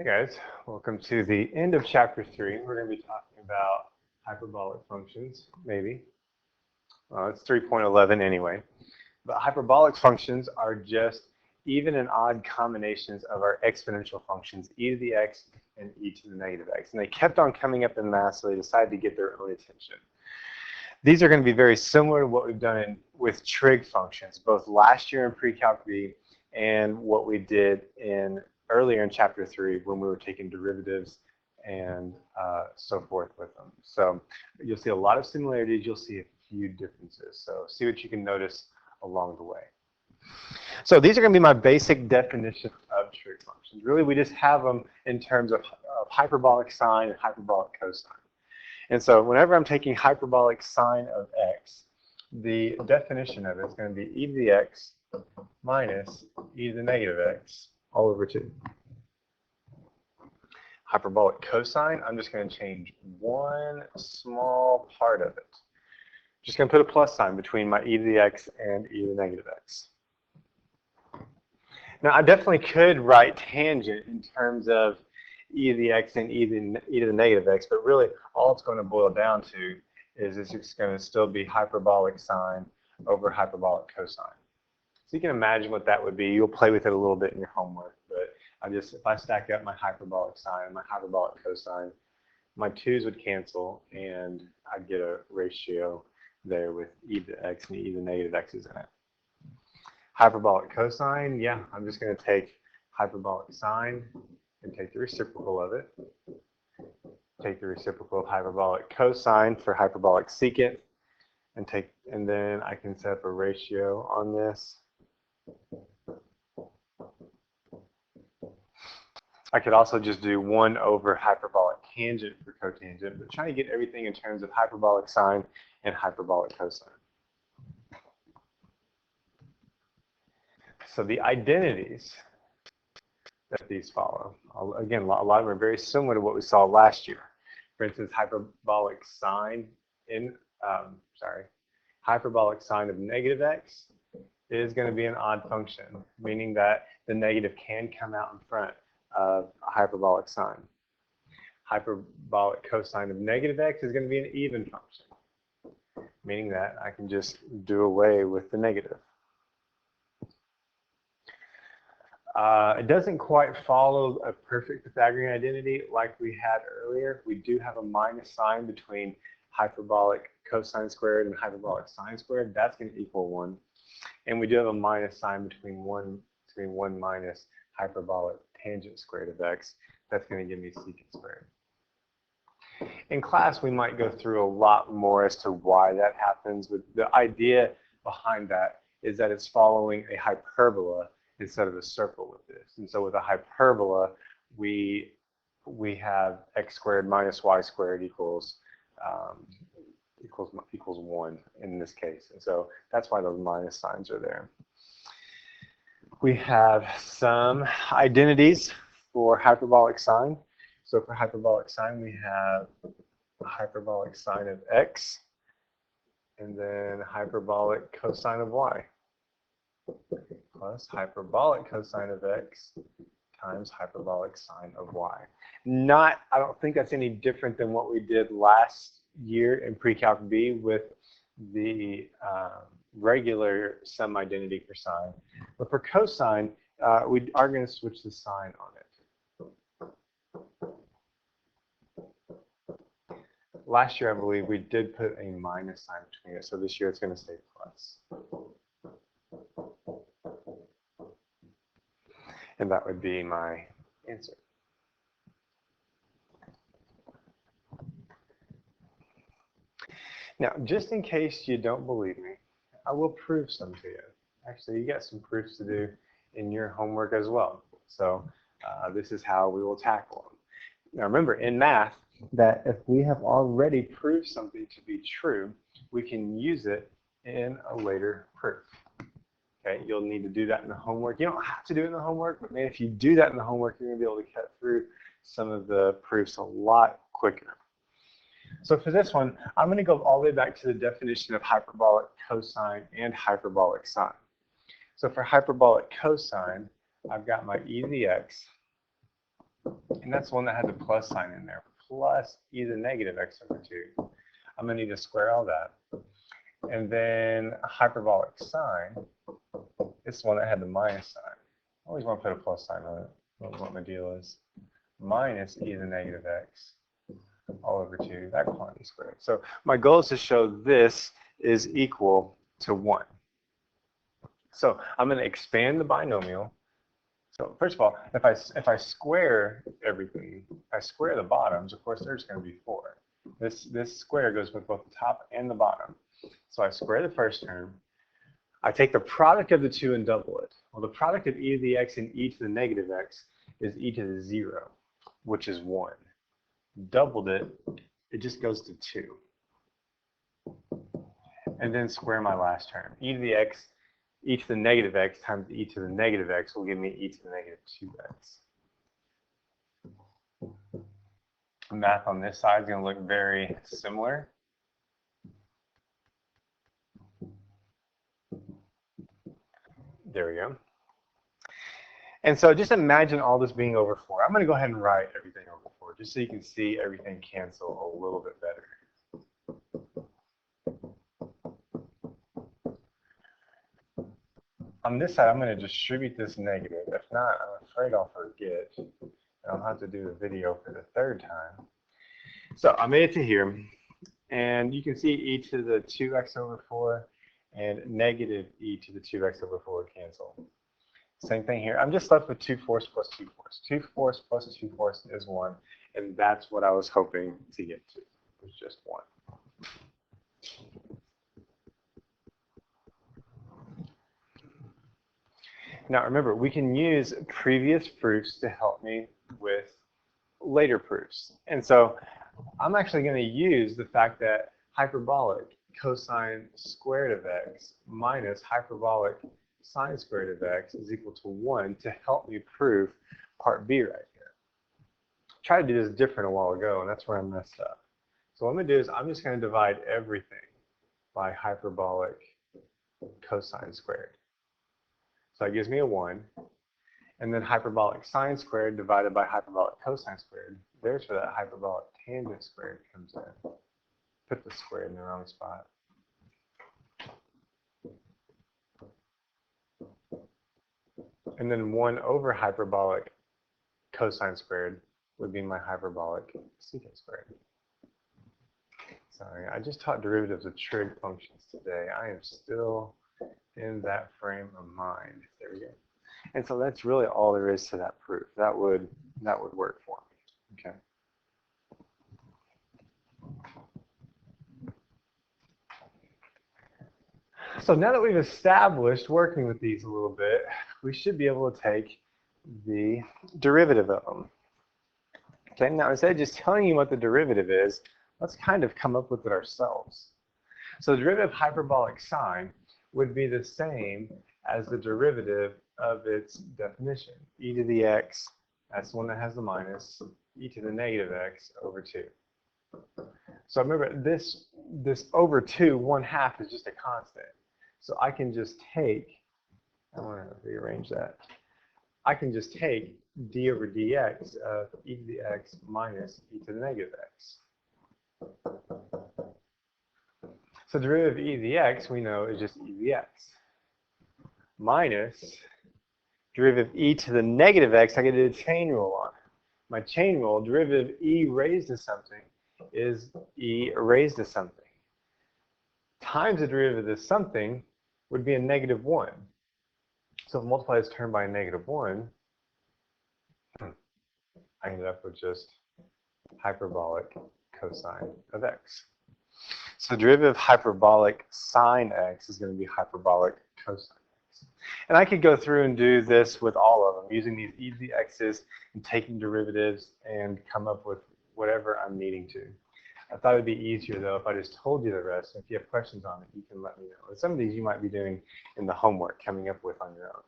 Hey guys, welcome to the end of chapter 3. We're going to be talking about hyperbolic functions, maybe. It's 3.11 anyway. But hyperbolic functions are just even and odd combinations of our exponential functions, e to the x and e to the negative x. And they kept on coming up in math, so they decided to get their own attention. These are going to be very similar to what we've done with trig functions, both last year in pre-calc B and what we did earlier in chapter 3 when we were taking derivatives and so forth with them. So you'll see a lot of similarities, you'll see a few differences. So see what you can notice along the way. So these are going to be my basic definition of trig functions. Really, we just have them in terms of hyperbolic sine and hyperbolic cosine. And so whenever I'm taking hyperbolic sine of x, the definition of it is going to be e to the x minus e to the negative x all over 2. Hyperbolic cosine, I'm just going to change one small part of it. Just going to put a plus sign between my e to the x and e to the negative x. Now, I definitely could write tangent in terms of e to the x and e to the negative x, but really all it's going to boil down to is it's just going to still be hyperbolic sine over hyperbolic cosine. So you can imagine what that would be. You'll play with it a little bit in your homework, but if I stack up my hyperbolic sine and my hyperbolic cosine, my 2's would cancel, and I'd get a ratio there with e to the x and e to the negative x's in it. Hyperbolic cosine, yeah, I'm just going to take hyperbolic sine and take the reciprocal of it. Take the reciprocal of hyperbolic cosine for hyperbolic secant, and then I can set up a ratio on this. I could also just do 1 over hyperbolic tangent for cotangent, but trying to get everything in terms of hyperbolic sine and hyperbolic cosine. So the identities that these follow, again, a lot of them are very similar to what we saw last year. For instance, hyperbolic sine of negative x is going to be an odd function, meaning that the negative can come out in front of a hyperbolic sine. Hyperbolic cosine of negative x is going to be an even function, meaning that I can just do away with the negative. It doesn't quite follow a perfect Pythagorean identity like we had earlier. We do have a minus sign between hyperbolic cosine squared and hyperbolic sine squared. That's going to equal 1. And we do have a minus sign between 1 minus hyperbolic tangent squared of x. That's going to give me secant squared. In class, we might go through a lot more as to why that happens, but the idea behind that is that it's following a hyperbola instead of a circle with this. And so with a hyperbola, we have x squared minus y squared equals 1 in this case. And so that's why those minus signs are there. We have some identities for hyperbolic sine. So for hyperbolic sine, we have a hyperbolic sine of x and then hyperbolic cosine of y plus hyperbolic cosine of x times hyperbolic sine of y. I don't think that's any different than what we did last year in pre-calc B with the regular sum identity for sine. But for cosine, we are going to switch the sign on it. Last year, I believe, we did put a minus sign between it, so this year it's going to stay plus. And that would be my answer. Now, just in case you don't believe me, I will prove some to you. Actually, you got some proofs to do in your homework as well. So this is how we will tackle them. Now remember, in math, that if we have already proved something to be true, we can use it in a later proof. Okay, you'll need to do that in the homework. You don't have to do it in the homework, but man, if you do that in the homework, you're going to be able to cut through some of the proofs a lot quicker. So for this one, I'm going to go all the way back to the definition of hyperbolic cosine and hyperbolic sine. So for hyperbolic cosine, I've got my e to the x And that's the one that had the plus sign in there, plus e to the negative x over 2. I'm going to need to square all that. And then a hyperbolic sine, this is the one that had the minus sign. I always want to put a plus sign on it. That's what my deal is. Minus e to the negative x all over 2, that quantity squared. So my goal is to show this is equal to 1. So I'm going to expand the binomial. So first of all, if I square everything, if I square the bottoms, of course there's going to be 4. This square goes with both the top and the bottom. So I square the first term. I take the product of the two and double it. Well, the product of e to the x and e to the negative x is e to the 0, which is 1. Doubled it, it just goes to 2. And then square my last term. E to the x, e to the negative x times e to the negative x will give me e to the negative 2x. The math on this side is going to look very similar. There we go. And so just imagine all this being over 4. I'm going to go ahead and write everything over 4, just so you can see everything cancel a little bit better. On this side, I'm going to distribute this negative. If not, I'm afraid I'll forget. I'll have to do the video for the 3rd time. So I made it to here, and you can see e to the 2x over 4 and negative e to the 2x over 4 cancel. Same thing here. I'm just left with 2 fourths plus 2 fourths. 2 fourths plus 2 fourths is 1, and that's what I was hoping to get to. It was just 1. Now remember, we can use previous proofs to help me with later proofs. And so I'm actually going to use the fact that hyperbolic cosine squared of x minus hyperbolic sine squared of x is equal to 1 to help me prove part B right here. I tried to do this different a while ago, and that's where I messed up. So what I'm going to do is I'm just going to divide everything by hyperbolic cosine squared. So that gives me a 1. And then hyperbolic sine squared divided by hyperbolic cosine squared. There's where that hyperbolic tangent squared comes in. Put the square in the wrong spot. And then 1 over hyperbolic cosine squared would be my hyperbolic secant squared. Sorry, I just taught derivatives of trig functions today. I am still in that frame of mind. There we go. And so that's really all there is to that proof. That would work for me. Okay. So now that we've established working with these a little bit, we should be able to take the derivative of them. Okay, now instead of just telling you what the derivative is, let's kind of come up with it ourselves. So the derivative of hyperbolic sine would be the same as the derivative of its definition. E to the x, that's the one that has the minus, e to the negative x over 2. So remember, this over 2, 1/2 is just a constant. So I can just take, I want to rearrange that. I can just take d over dx of e to the x minus e to the negative x. So the derivative of e to the x, we know, is just e to the x. Minus derivative of e to the negative x, I get a chain rule on it. My chain rule, derivative of e raised to something, is e raised to something. Times the derivative of something would be a negative 1. So if I multiply this term by a negative 1, I ended up with just hyperbolic cosine of x. So the derivative of hyperbolic sine x is going to be hyperbolic cosine x. And I could go through and do this with all of them, using these e to the x's and taking derivatives and come up with whatever I'm needing to. I thought it would be easier, though, if I just told you the rest. If you have questions on it, you can let me know. And some of these you might be doing in the homework, coming up with on your own.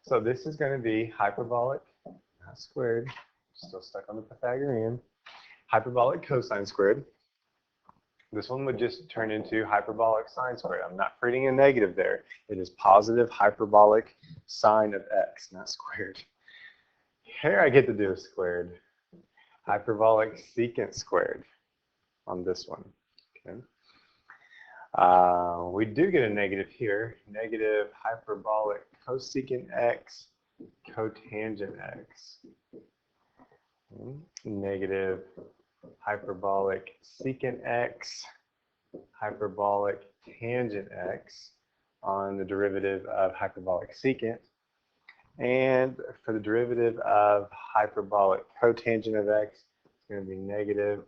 So this is going to be hyperbolic, not squared, still stuck on the Pythagorean, hyperbolic cosine squared. This one would just turn into hyperbolic sine squared. I'm not creating a negative there. It is positive hyperbolic sine of x, not squared. Here I get to do a squared. Hyperbolic secant squared on this one. Okay. We do get a negative here. Negative hyperbolic cosecant x, cotangent x. Negative hyperbolic secant x, hyperbolic tangent x on the derivative of hyperbolic secant. And for the derivative of hyperbolic cotangent of x, it's going to be negative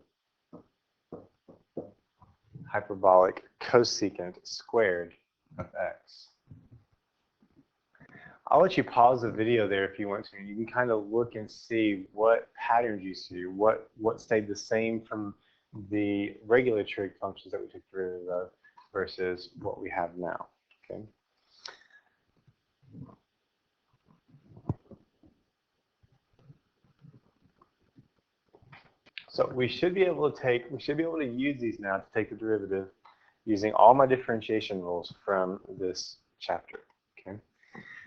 hyperbolic cosecant squared of x. I'll let you pause the video there if you want to. You can kind of look and see what patterns you see, what stayed the same from the regular trig functions that we took derivative of versus what we have now. Okay. So we should be able to use these now to take the derivative using all my differentiation rules from this chapter. Okay.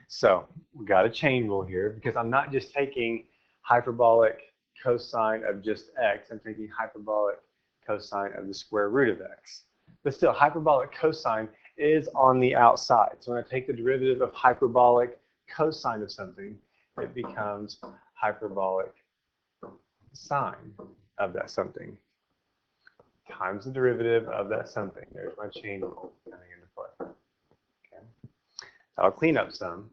So we got a chain rule here because I'm not just taking hyperbolic cosine of just x, I'm taking hyperbolic cosine of the square root of x. But still, hyperbolic cosine is on the outside. So when I take the derivative of hyperbolic cosine of something, it becomes hyperbolic sine of that something times the derivative of that something. There's my chain rule coming into play. Okay. I'll clean up some.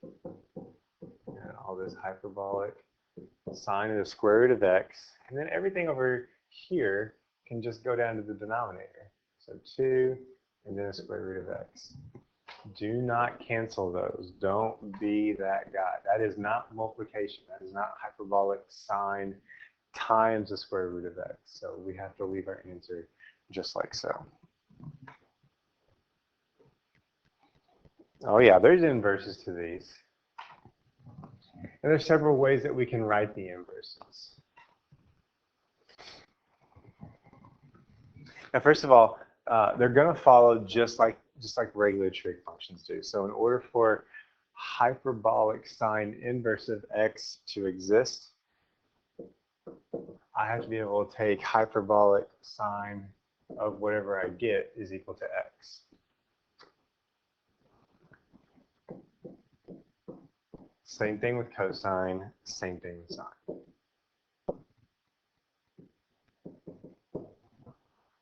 And all this hyperbolic sine of the square root of x, and then everything over here can just go down to the denominator. So 2 and then the square root of x. Do not cancel those. Don't be that guy. That is not multiplication. That is not hyperbolic sine times the square root of x. So we have to leave our answer just like so. Oh yeah, there's inverses to these. And there's several ways that we can write the inverses. Now, first of all, they're going to follow just like regular trig functions do. So in order for hyperbolic sine inverse of x to exist, I have to be able to take hyperbolic sine of whatever I get is equal to x. Same thing with cosine, same thing with sine.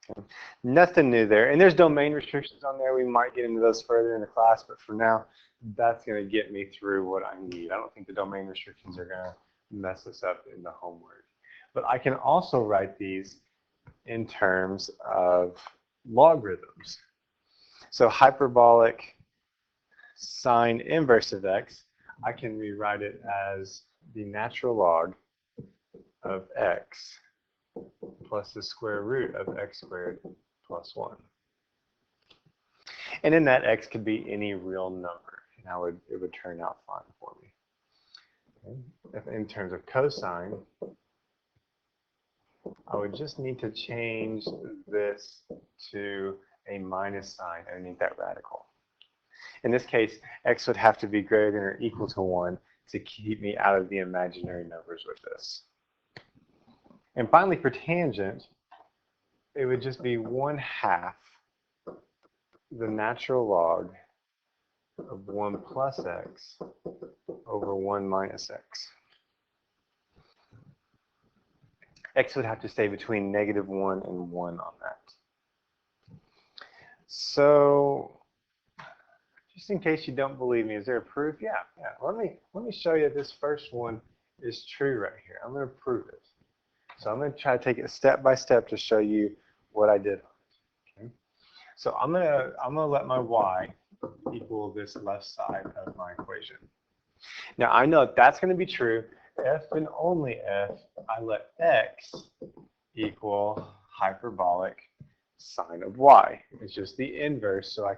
Okay. Nothing new there. And there's domain restrictions on there. We might get into those further in the class, but for now, that's going to get me through what I need. I don't think the domain restrictions are going to mess us up in the homework. But I can also write these in terms of logarithms. So hyperbolic sine inverse of x, I can rewrite it as the natural log of x plus the square root of x squared plus 1. And then that x could be any real number, and it would turn out fine for me. Okay. In terms of cosine, I would just need to change this to a minus sign underneath that radical. In this case, x would have to be greater than or equal to 1 to keep me out of the imaginary numbers with this. And finally, for tangent, it would just be 1/2 the natural log of 1 plus x over 1 minus x. X would have to stay between -1 and 1 on that. So, just in case you don't believe me, is there a proof? Yeah. Let me show you this first one is true right here. I'm going to prove it. So I'm going to try to take it step by step to show you what I did on it. Okay? So I'm gonna let my y equal this left side of my equation. Now I know that's going to be true if and only if I let x equal hyperbolic sine of y. It's just the inverse, so I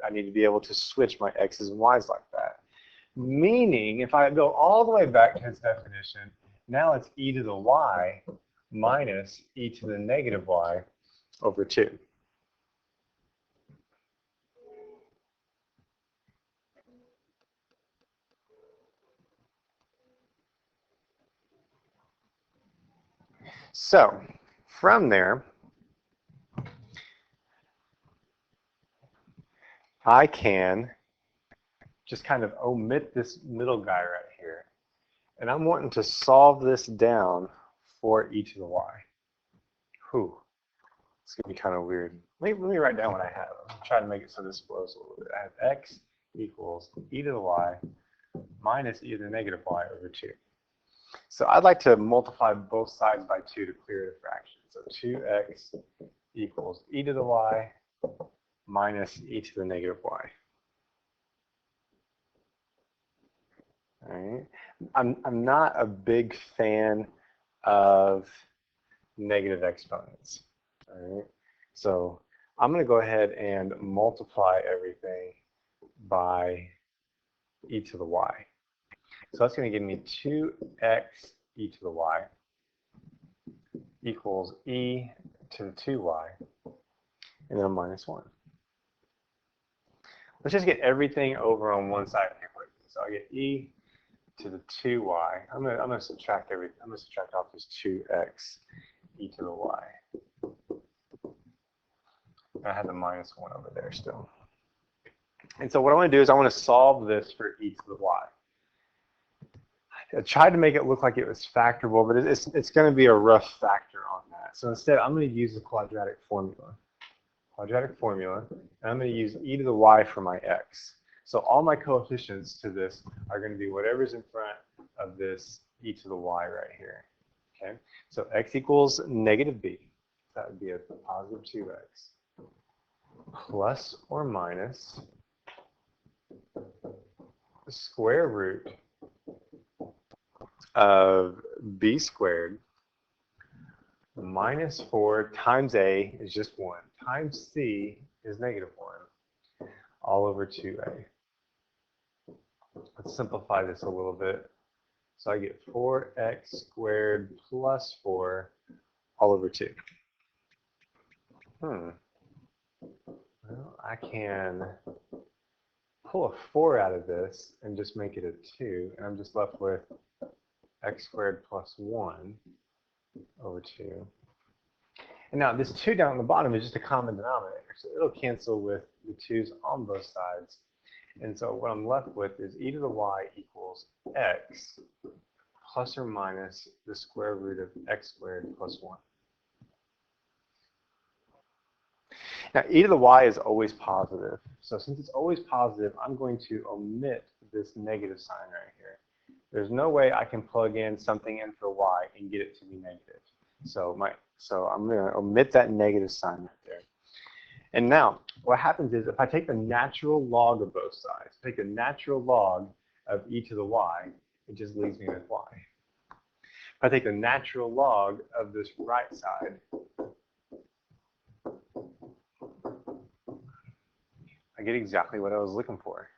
need to be able to switch my x's and y's like that. Meaning, if I go all the way back to its definition, now it's e to the y minus e to the negative y over 2. So from there, I can just kind of omit this middle guy right here. And I'm wanting to solve this down for e to the y. Whew. It's going to be kind of weird. Let me write down what I have. I'm trying to make it so this flows a little bit. I have x equals e to the y minus e to the negative y over 2. So I'd like to multiply both sides by 2 to clear the fraction. So 2x equals e to the y minus e to the negative y. All right. I'm not a big fan of negative exponents. All right. So I'm going to go ahead and multiply everything by e to the y. So that's going to give me 2x e to the y equals e to the 2y, and then a minus 1. Let's just get everything over on one side of the equation. So I get e to the 2y. I'm gonna subtract everything. I'm gonna subtract off this 2x e to the y. I have the minus 1 over there still. And so what I want to do is I want to solve this for e to the y. I tried to make it look like it was factorable, but it's going to be a rough factor on that. So instead, I'm going to use the quadratic formula. And I'm going to use e to the y for my x. So all my coefficients to this are going to be whatever's in front of this e to the y right here. Okay, so x equals negative b. That would be a positive 2x plus or minus the square root of b squared minus 4 times a is just 1 times c is negative 1 all over 2a. Let's simplify this a little bit. So I get 4x squared plus 4 all over 2. Well, I can pull a 4 out of this and just make it a 2, and I'm just left with x squared plus 1 over 2. And now this 2 down at the bottom is just a common denominator, so it'll cancel with the 2's on both sides. And so what I'm left with is e to the y equals x plus or minus the square root of x squared plus 1. Now, e to the y is always positive. So since it's always positive, I'm going to omit this negative sign right here. There's no way I can plug in something in for y and get it to be negative. So I'm going to omit that negative sign right there. And now, what happens is if I take the natural log of both sides, take the natural log of e to the y, it just leaves me with y. If I take the natural log of this right side, I get exactly what I was looking for.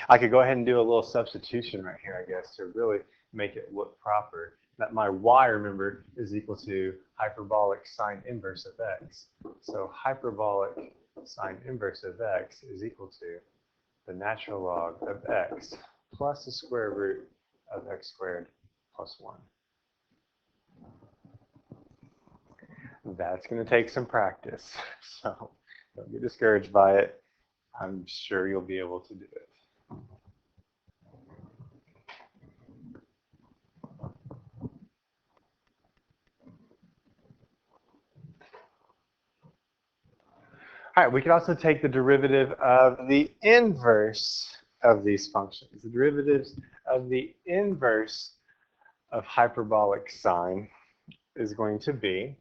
I could go ahead and do a little substitution right here, I guess, to really make it look proper. That my y, remember, is equal to hyperbolic sine inverse of x. So hyperbolic sine inverse of x is equal to the natural log of x plus the square root of x squared plus 1. That's going to take some practice, so don't get discouraged by it. I'm sure you'll be able to do it. All right, we can also take the derivative of the inverse of these functions. The derivatives of the inverse of hyperbolic sine is going to be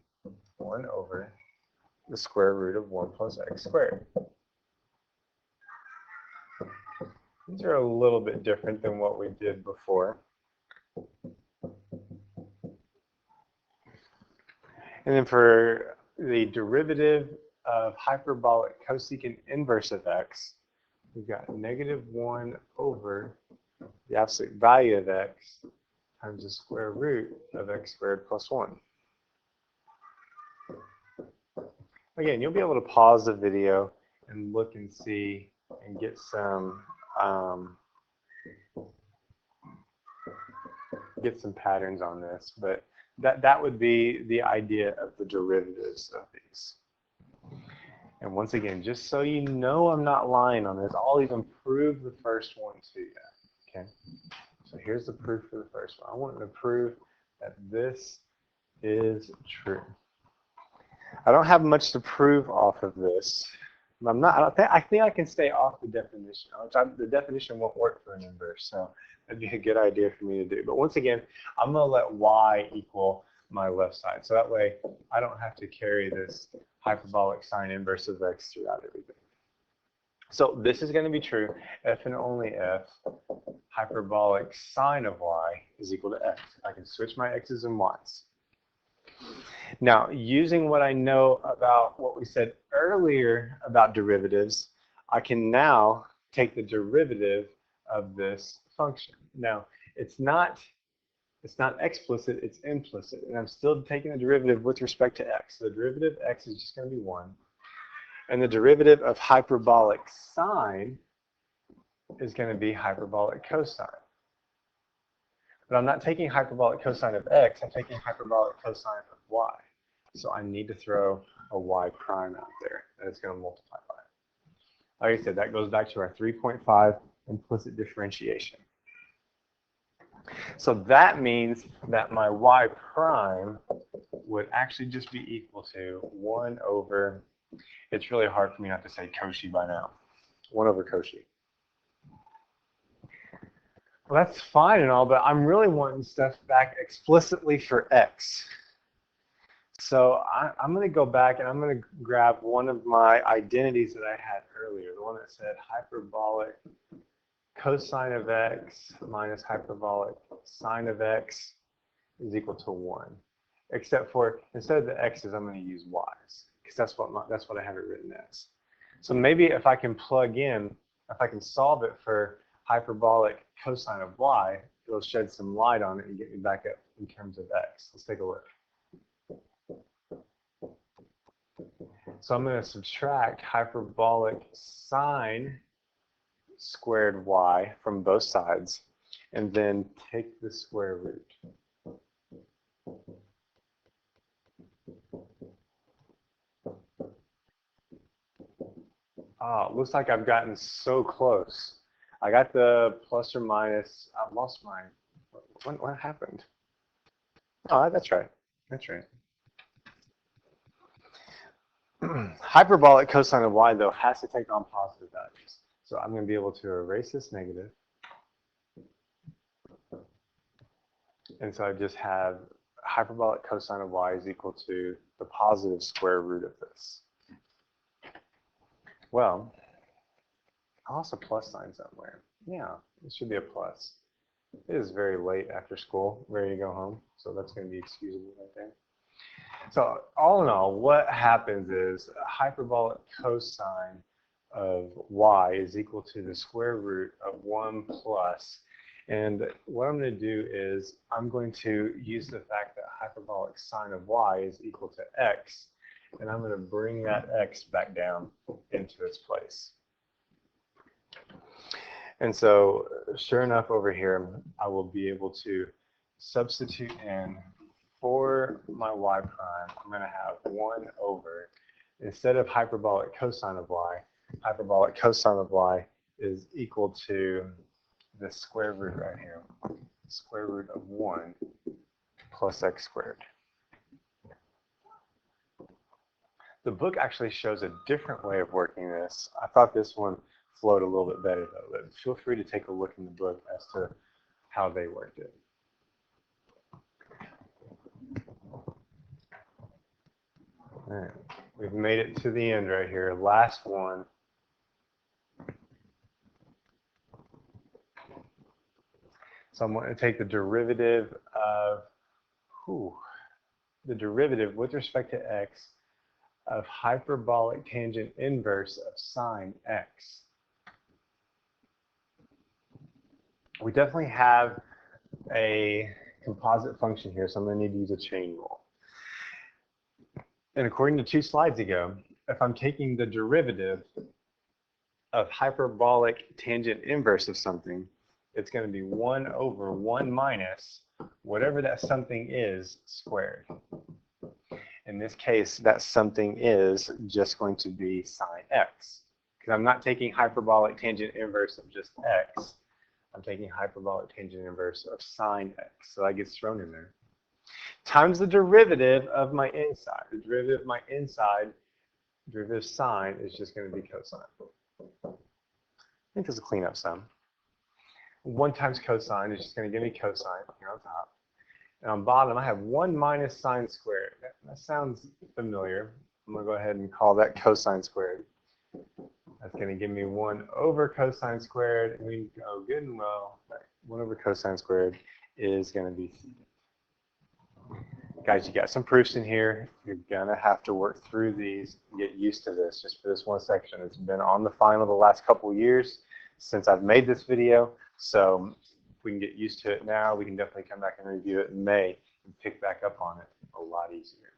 1 over the square root of 1 plus x squared. These are a little bit different than what we did before. And then for the derivative of hyperbolic cosecant inverse of x, we've got negative 1 over the absolute value of x times the square root of x squared plus 1. Again, you'll be able to pause the video and look and see and get some patterns on this, but that would be the idea of the derivatives of these. And once again, just so you know I'm not lying on this, I'll even prove the first one to you. Okay? So here's the proof for the first one. I want to prove that this is true. I don't have much to prove off of this. I think I can stay off the definition. The definition won't work for an inverse, so that'd be a good idea for me to do. But once again, I'm going to let y equal my left side. So that way I don't have to carry this hyperbolic sine inverse of x throughout everything. So this is going to be true if and only if hyperbolic sine of y is equal to x. I can switch my x's and y's. Now, using what I know about what we said earlier about derivatives, I can now take the derivative of this function. Now, it's not explicit, it's implicit, and I'm still taking the derivative with respect to x. So the derivative of x is just going to be 1. And the derivative of hyperbolic sine is going to be hyperbolic cosine. But I'm not taking hyperbolic cosine of x, I'm taking hyperbolic cosine of y. So I need to throw a y prime out there that it's going to multiply by. Like I said, that goes back to our 3.5 implicit differentiation. So that means that my y prime would actually just be equal to 1 over, it's really hard for me not to say Cauchy by now, 1 over Cauchy. Well, that's fine and all, but I'm really wanting stuff back explicitly for x. So I'm going to go back and I'm going to grab one of my identities that I had earlier, the one that said hyperbolic cosine of x minus hyperbolic sine of x is equal to 1. Except for, instead of the x's, I'm going to use y's, because that's what I have it written as. So maybe if I can plug in, if I can solve it for hyperbolic cosine of y, it'll shed some light on it and get me back up in terms of x. Let's take a look. So I'm going to subtract hyperbolic sine squared y from both sides, and then take the square root. Looks like I've gotten so close. I got the plus or minus. I've lost mine. What happened? Oh, that's right. That's right. Hyperbolic cosine of y, though, has to take on positive values. So I'm going to be able to erase this negative. And so I just have hyperbolic cosine of y is equal to the positive square root of this. Well, I lost a plus sign somewhere. Yeah, it should be a plus. It is very late after school, ready to go home. So that's going to be excusable right there. So all in all, what happens is hyperbolic cosine of y is equal to the square root of 1 plus. And what I'm going to do is I'm going to use the fact that hyperbolic sine of y is equal to x, and I'm going to bring that x back down into its place. And so sure enough over here, I will be able to substitute in for my y prime. I'm going to have 1 over, instead of hyperbolic cosine of y, hyperbolic cosine of y is equal to the square root right here, square root of 1 plus x squared. The book actually shows a different way of working this. I thought this one flowed a little bit better though, but feel free to take a look in the book as to how they worked it. All right, we've made it to the end right here. Last one. So I'm going to take the derivative of, the derivative with respect to x of hyperbolic tangent inverse of sine x. We definitely have a composite function here, so I'm going to need to use a chain rule. And according to 2 slides ago, if I'm taking the derivative of hyperbolic tangent inverse of something, it's going to be 1 over 1 minus whatever that something is squared. In this case, that something is just going to be sine x, because I'm not taking hyperbolic tangent inverse of just x. I'm taking hyperbolic tangent inverse of sine x, so that gets thrown in there. Times the derivative of my inside. The derivative of my inside, derivative of sine, is just going to be cosine. I think this is a cleanup sum. 1 times cosine is just going to give me cosine here on top. And on bottom, I have 1 minus sine squared. That sounds familiar. I'm going to go ahead and call that cosine squared. That's going to give me 1 over cosine squared. And we go good and well. 1 over cosine squared is going to be theta. Guys, you got some proofs in here. You're going to have to work through these and get used to this just for this one section. It's been on the final the last couple of years since I've made this video. So if we can get used to it now, we can definitely come back and review it in May and pick back up on it a lot easier.